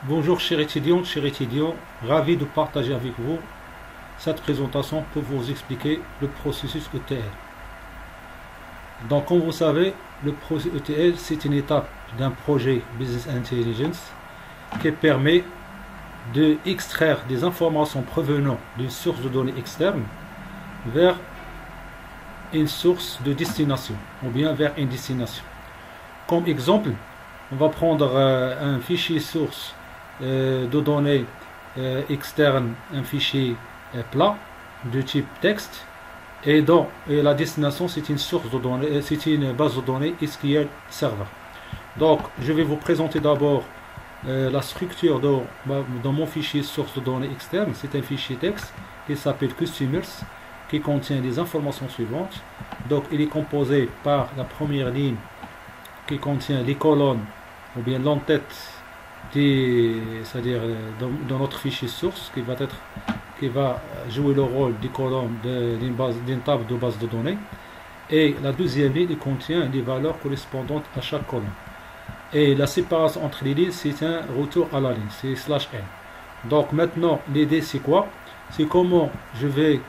Bonjour chers étudiants, ravi de partager avec vous cette présentation pour vous expliquer le processus ETL. Donc comme vous savez, le processus ETL c'est une étape d'un projet Business Intelligence qui permet de extraire des informations provenant d'une source de données externe vers une source de destination ou bien vers une destination. Comme exemple, on va prendre un fichier source de données externe, un fichier plat de type texte, et la destination c'est une source de données, c'est une base de données SQL Server. Donc je vais vous présenter d'abord la structure dans mon fichier source de données externe. C'est un fichier texte qui s'appelle Customers, qui contient les informations suivantes. Donc il est composé par la première ligne qui contient les colonnes ou bien l'entête, c'est-à-dire dans notre fichier source qui va jouer le rôle des colonnes d'une table de base de données, et la deuxième ligne contient les valeurs correspondantes à chaque colonne, et la séparation entre les lignes c'est un retour à la ligne, c'est /n. Donc maintenant l'idée c'est quoi? C'est comment je vais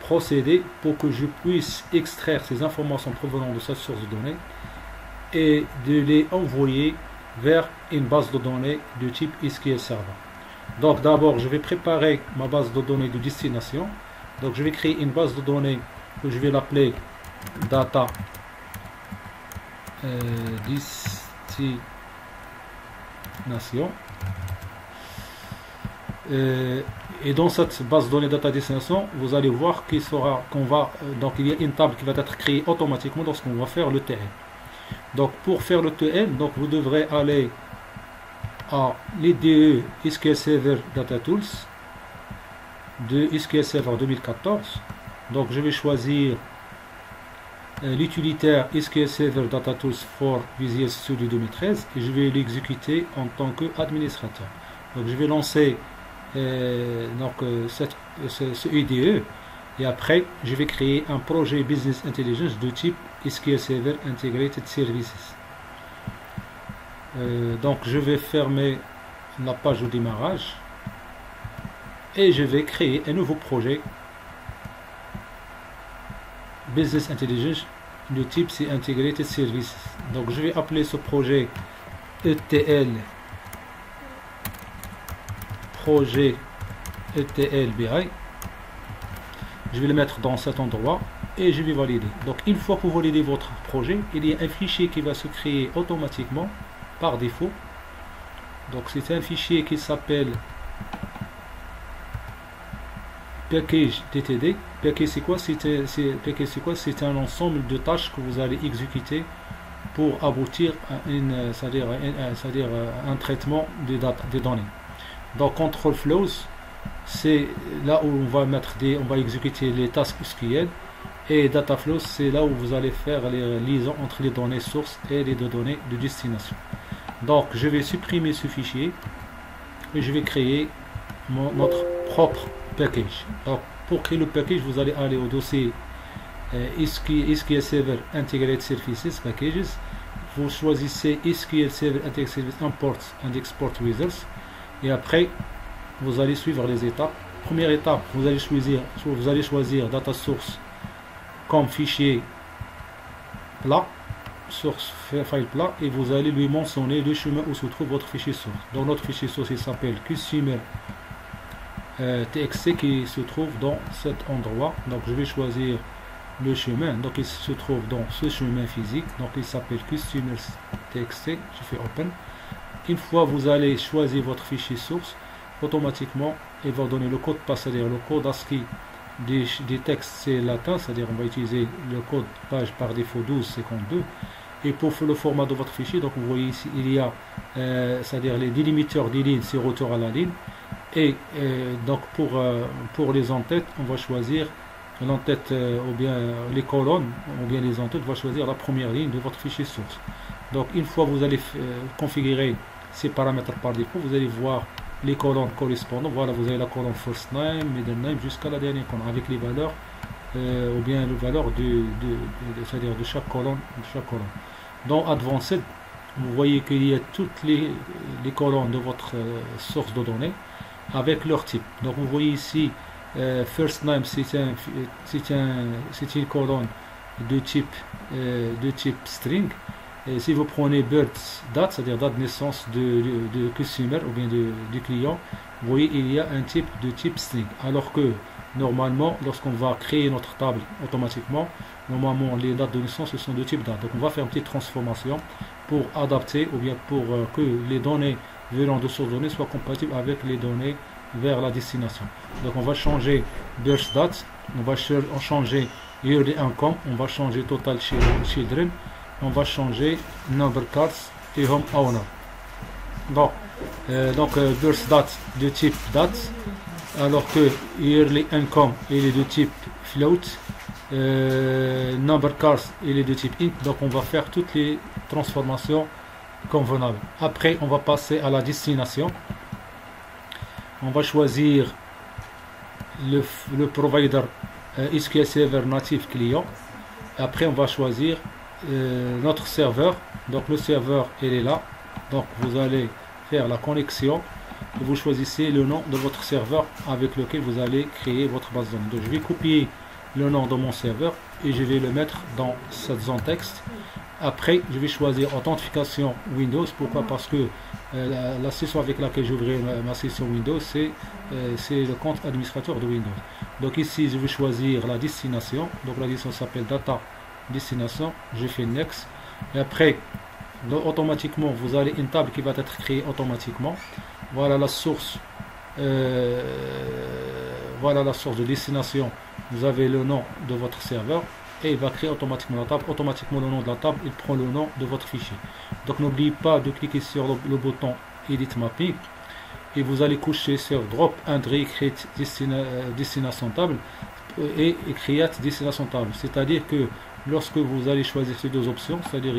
procéder pour que je puisse extraire ces informations provenant de cette source de données et de les envoyer vers une base de données de type SQL Server. Donc d'abord je vais préparer ma base de données de destination. Donc je vais créer une base de données que je vais l'appeler data destination, et dans cette base de données data destination vous allez voir donc il y a une table qui va être créée automatiquement lorsqu'on va faire le TL. Donc pour faire le TL, donc vous devrez aller à l'IDE SQL Server Data Tools de SQL Server 2014. Donc je vais choisir l'utilitaire SQL Server Data Tools for Visual Studio 2013 et je vais l'exécuter en tant qu'administrateur. Donc je vais lancer ce IDE, et après je vais créer un projet Business Intelligence de type SQL Server Integrated Services. Donc je vais fermer la page au démarrage et je vais créer un nouveau projet Business Intelligence de type Integrated Services. Donc je vais appeler ce projet ETL projet ETL BI. Je vais le mettre dans cet endroit et je vais valider. Donc une fois que vous validez votre projet, il y a un fichier qui va se créer automatiquement par défaut. Donc c'est un fichier qui s'appelle package DTD. Package c'est quoi? C'est un ensemble de tâches que vous allez exécuter pour aboutir à un traitement des données. Donc control flows, c'est là où on va exécuter les tasks SQL, et data flows c'est là où vous allez faire les liaisons entre les données sources et les données de destination. Donc je vais supprimer ce fichier et je vais créer notre propre package. Donc pour créer le package, vous allez aller au dossier SQL Server Integrated Services Packages. Vous choisissez SQL Server Integrated Services Import and Export Results, et après vous allez suivre les étapes. Première étape, vous allez choisir data source comme fichier plat, source file plat, et vous allez lui mentionner le chemin où se trouve votre fichier source. Donc notre fichier source il s'appelle Customer TXT, qui se trouve dans cet endroit. Donc je vais choisir le chemin, donc il se trouve dans ce chemin physique, donc il s'appelle Customers TXT. Je fais open. Une fois vous allez choisir votre fichier source, automatiquement il va donner le code passe, c'est-à-dire le code ASCII des textes c'est latin, c'est-à-dire on va utiliser le code page par défaut 1252. Et pour le format de votre fichier, donc vous voyez ici il y a c'est-à-dire les délimiteurs des lignes, c'est retour à la ligne, et donc pour les entêtes on va choisir l'entête ou bien les colonnes ou bien les entêtes, on va choisir la première ligne de votre fichier source. Donc une fois vous allez configurer ces paramètres par défaut, vous allez voir les colonnes correspondantes. Voilà, vous avez la colonne first name, middle name jusqu'à la dernière colonne avec les valeurs ou bien les valeurs c'est-à-dire de chaque colonne, Dans Advanced, vous voyez qu'il y a toutes les colonnes de votre source de données avec leur type. Donc vous voyez ici, first name, c'est une colonne de type string. Et si vous prenez birth date, c'est-à-dire date de naissance de customer ou bien du client, vous voyez il y a un type de type string. Alors que normalement, lorsqu'on va créer notre table automatiquement, normalement les dates de naissance ce sont de type date. Donc on va faire une petite transformation pour adapter ou bien pour que les données venant de source de données soient compatibles avec les données vers la destination. Donc on va changer birth date, on va changer yearly income, on va changer total children, on va changer number cards et home owner. Donc birth date de type date, alors que yearly income il est de type float, number cards il est de type int. Donc on va faire toutes les transformations convenables. Après on va passer à la destination. On va choisir le provider SQL Server natif client. Après on va choisir notre serveur. Donc le serveur il est là. Donc vous allez faire la connexion et vous choisissez le nom de votre serveur avec lequel vous allez créer votre base de données. Donc je vais copier le nom de mon serveur et je vais le mettre dans cette zone texte. Après je vais choisir authentification Windows. Pourquoi? Parce que la session avec laquelle j'ouvrirai ma session Windows c'est le compte administrateur de Windows. Donc ici je vais choisir la destination. Donc la destination s'appelle data destination. Je fais next et après automatiquement vous avez une table qui va être créée automatiquement. Voilà la source de destination. Vous avez le nom de votre serveur et il va créer automatiquement la table. Automatiquement le nom de la table il prend le nom de votre fichier. Donc n'oubliez pas de cliquer sur le bouton Edit Mapping et vous allez coucher sur Drop and Recreate Destination Table et Create Destination Table. C'est-à-dire que lorsque vous allez choisir ces deux options, c'est-à-dire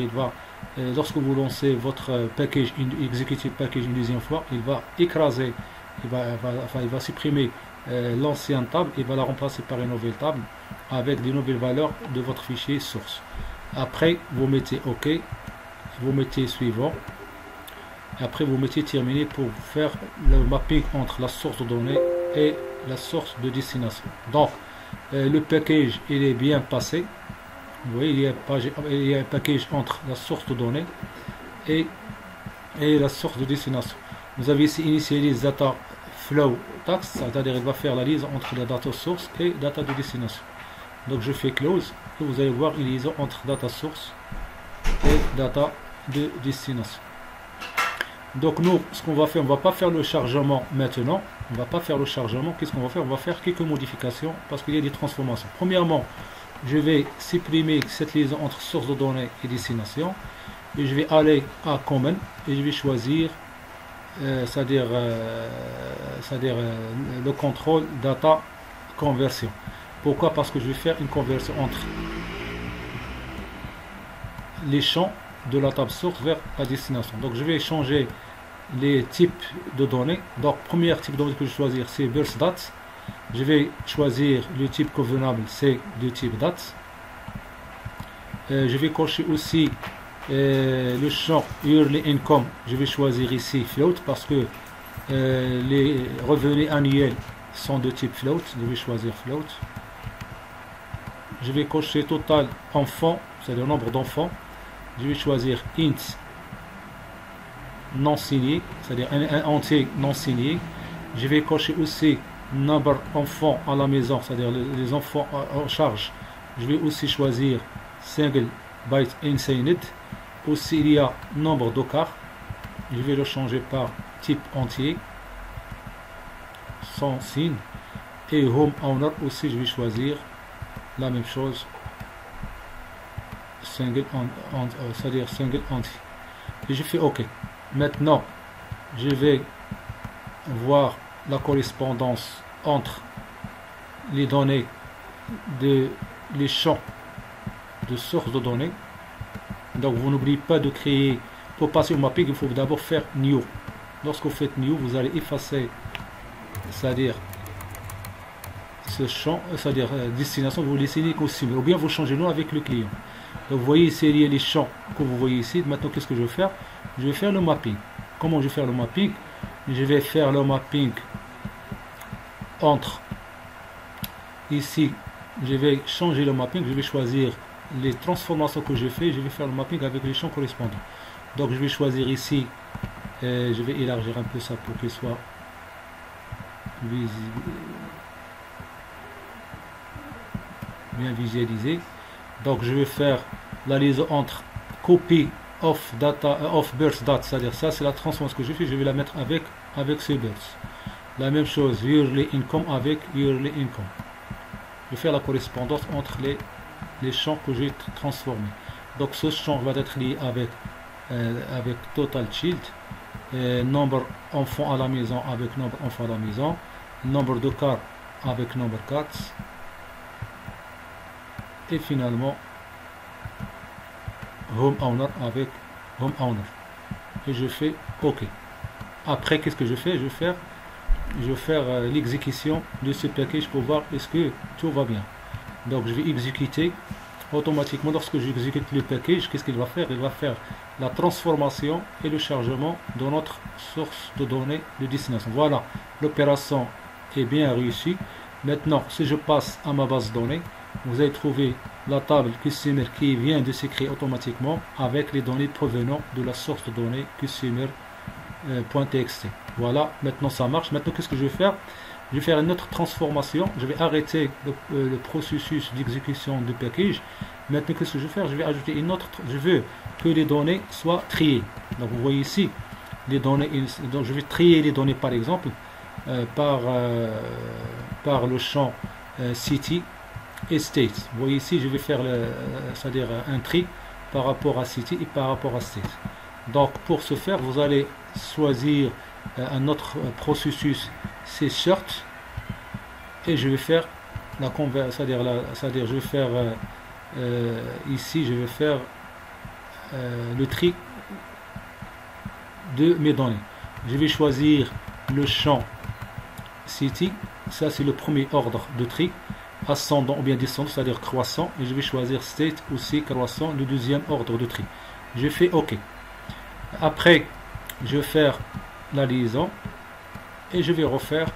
lorsque vous lancez votre package executive package une deuxième fois, il va écraser, il va supprimer l'ancienne table et va la remplacer par une nouvelle table avec des nouvelles valeurs de votre fichier source. Après vous mettez OK, vous mettez suivant et après vous mettez terminé pour faire le mapping entre la source de données et la source de destination. Donc le package il est bien passé. Vous voyez, il y a un package entre la source de données et la source de destination. Vous avez ici initialisé data flow task, c'est-à-dire il va faire la liaison entre la data source et data de destination. Donc je fais close et vous allez voir une liaison entre data source et data de destination. Donc nous, ce qu'on va faire, on ne va pas faire le chargement maintenant. On ne va pas faire le chargement. Qu'est-ce qu'on va faire? On va faire quelques modifications parce qu'il y a des transformations. Premièrement, je vais supprimer cette liaison entre source de données et destination et je vais aller à Common et je vais choisir c'est-à-dire le contrôle data conversion. Pourquoi? Parce que je vais faire une conversion entre les champs de la table source vers la destination. Donc je vais changer les types de données. Donc premier type de données que je vais choisir c'est birth date. Je vais choisir le type convenable, c'est de type date. Je vais cocher aussi le champ yearly income. Je vais choisir ici float parce que les revenus annuels sont de type float. Je vais choisir float. Je vais cocher total enfant, c'est le nombre d'enfants. Je vais choisir int non signé, c'est-à-dire un entier non signé. Je vais cocher aussi number enfants à la maison, c'est-à-dire les enfants en charge. Je vais aussi choisir single byte insigned. Aussi il y a nombre de cartes. Je vais le changer par type entier sans signe. Et home owner aussi je vais choisir la même chose, single c'est-à-dire single entier. Et je fais OK. Maintenant je vais voir la correspondance entre les données de les champs de source de données. Donc vous n'oubliez pas de créer, pour passer au mapping il faut d'abord faire new. Lorsque vous faites new vous allez effacer, c'est-à-dire ce champ, c'est-à-dire destination, vous laissez unique aussi, ou bien vous changez le nom avec le client. Donc vous voyez ici, il y a les champs que vous voyez ici. Maintenant, qu'est-ce que je vais faire? Je vais faire le mapping. Comment je vais faire le mapping? Je vais faire le mapping entre ici. Je vais changer le mapping. Je vais choisir les transformations que j'ai fait. Je vais faire le mapping avec les champs correspondants. Donc je vais choisir ici. Je vais élargir un peu ça pour qu'il soit visible, bien visualisé. Donc je vais faire la liaison entre copy of data of birth date, c'est-à-dire ça c'est la transformation que je fais, je vais la mettre avec ce birth. La même chose yearly income avec yearly income. Je vais faire la correspondance entre les champs que j'ai transformés. Donc ce champ va être lié avec total child, nombre enfants à la maison avec nombre enfants à la maison, nombre de cars avec nombre cars, et finalement home owner avec home owner. Et je fais OK. Après, qu'est-ce que je fais? Je vais faire l'exécution de ce package pour voir est-ce que tout va bien. Donc je vais exécuter automatiquement. Lorsque j'exécute le package, qu'est-ce qu'il va faire? Il va faire la transformation et le chargement de notre source de données de destination. Voilà, l'opération est bien réussie. Maintenant, si je passe à ma base de données, vous allez trouver la table customer qui vient de se créer automatiquement avec les données provenant de la source de données customer.txt. Voilà, maintenant ça marche. Maintenant, qu'est-ce que je vais faire? Je vais faire une autre transformation. Je vais arrêter le processus d'exécution du package. Maintenant, qu'est-ce que je vais faire? Je vais ajouter une autre. Je veux que les données soient triées. Donc, vous voyez ici les données. Donc, je vais trier les données, par exemple, par le champ city et state. Vous voyez ici, je vais faire c'est-à-dire un tri par rapport à city et par rapport à state. Donc, pour ce faire, vous allez choisir un autre processus, c'est search, et je vais faire la conversion, c'est-à-dire je vais faire ici, je vais faire le tri de mes données. Je vais choisir le champ city, ça c'est le premier ordre de tri, ascendant ou bien descendant, c'est-à-dire croissant, et je vais choisir state aussi croissant, le deuxième ordre de tri. Je fais OK. Après, je vais faire la liaison et je vais refaire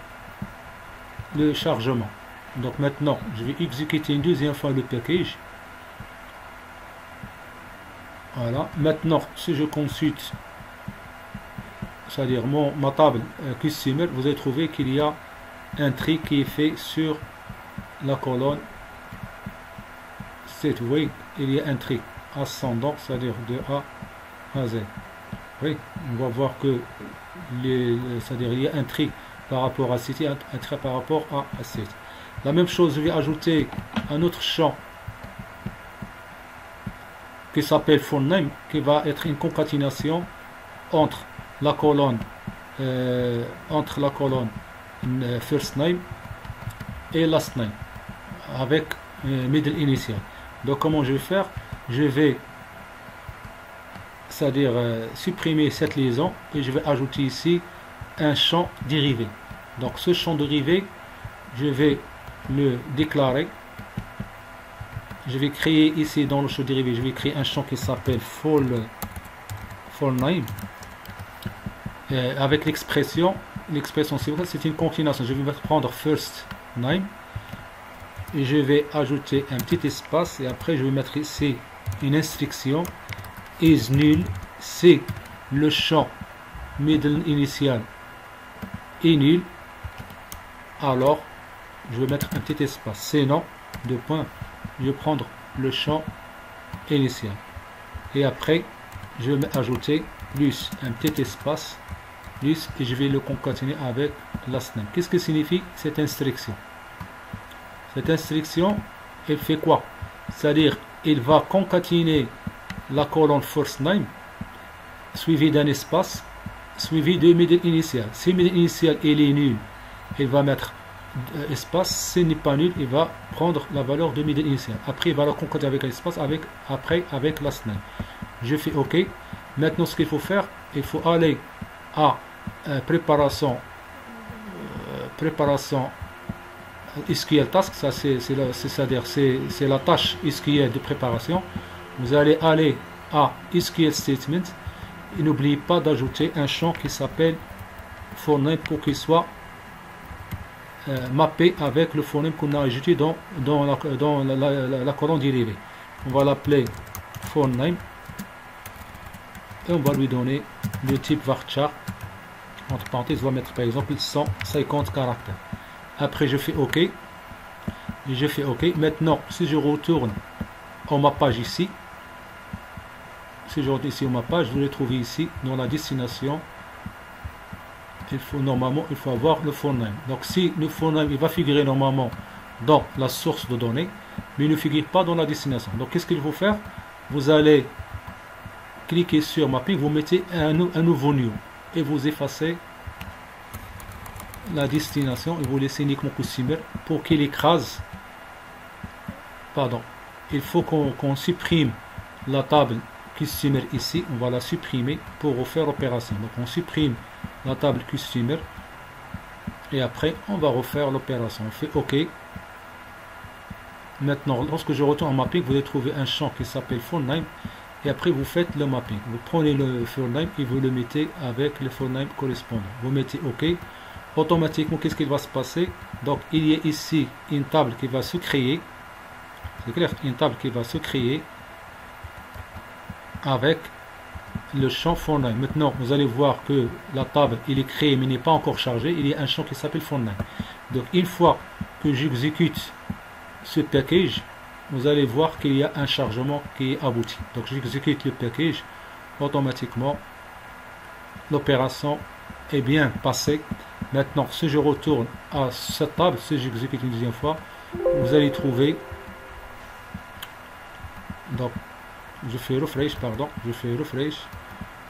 le chargement. Donc maintenant, je vais exécuter une deuxième fois le package. Voilà. Maintenant, si je consulte, c'est-à-dire ma table customer, vous allez trouver qu'il y a un tri qui est fait sur la colonne state. Vous voyez, il y a un tri ascendant, c'est-à-dire de A à Z. Oui, on va voir que c'est-à-dire il y a un tri par rapport à city, un tri par rapport à state. La même chose, je vais ajouter un autre champ qui s'appelle phone name, qui va être une concaténation entre la colonne first name et last name avec middle initial. Donc comment je vais faire? Je vais, c'est-à-dire supprimer cette liaison et je vais ajouter ici un champ dérivé. Donc ce champ dérivé, je vais le déclarer. Je vais créer ici dans le champ dérivé, je vais créer un champ qui s'appelle full name avec l'expression c'est une concaténation. Je vais prendre first name et je vais ajouter un petit espace et après je vais mettre ici une instruction is nul si le champ middle initial est nul, alors je vais mettre un petit espace, sinon deux points, je vais prendre le champ initial et après je vais ajouter plus un petit espace plus et je vais le concaténer avec last name. Qu'est-ce que signifie cette instruction? Cette instruction, elle fait quoi? C'est-à-dire, il va concaténer la colonne first name suivi d'un espace suivi de middle initial. Si middle initial il est nul, il va mettre espace. S'il n'est pas nul, il va prendre la valeur de middle initial. Après, il va la concaténer avec l'espace, après avec last name. Je fais OK. Maintenant, ce qu'il faut faire, il faut aller à préparation SQL task, ça c'est la tâche SQL de préparation. vous allez aller à SQL Statement et n'oubliez pas d'ajouter un champ qui s'appelle phonème pour qu'il soit mappé avec le phonème qu'on a ajouté dans la colonne dérivée. On va l'appeler phonème et on va lui donner le type varchar. Entre parenthèses, on va mettre par exemple 150 caractères. Après, je fais OK. Et je fais OK. Maintenant, si je retourne en ma page ici, si je retourne ici en ma page, vous le trouvez ici dans la destination. Normalement, il faut avoir le phonème. Donc, si le phonème, il va figurer normalement dans la source de données, mais il ne figure pas dans la destination. Donc, qu'est-ce qu'il faut faire? Vous allez cliquer sur Mapping, vous mettez un nouveau new et vous effacez la destination et vous laissez uniquement Customer pour qu'il écrase. Pardon, il faut qu'on supprime la table Customer ici, on va la supprimer pour refaire l'opération. Donc on supprime la table Customer et après on va refaire l'opération. On fait OK. Maintenant, lorsque je retourne en mapping, vous allez trouver un champ qui s'appelle phoname et après vous faites le mapping. Vous prenez le phoname et vous le mettez avec le phoname correspondant. Vous mettez OK. Automatiquement, qu'est-ce qui va se passer? Donc, il y a ici une table qui va se créer. C'est clair, une table qui va se créer avec le champ phoname. Maintenant, vous allez voir que la table, il est créée mais n'est pas encore chargée. Il y a un champ qui s'appelle phoname. Donc, une fois que j'exécute ce package, vous allez voir qu'il y a un chargement qui est abouti. Donc j'exécute le package, automatiquement l'opération est bien passée. Maintenant, si je retourne à cette table, si j'exécute une deuxième fois, vous allez trouver, donc je fais refresh,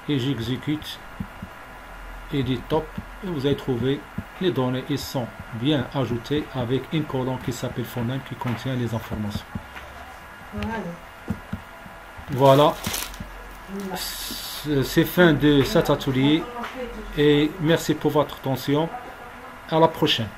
et j'exécute edit top et vous allez trouver les données, ils sont bien ajoutées avec une colonne qui s'appelle phonème qui contient les informations. Voilà, c'est fin de cet atelier et merci pour votre attention. À la prochaine.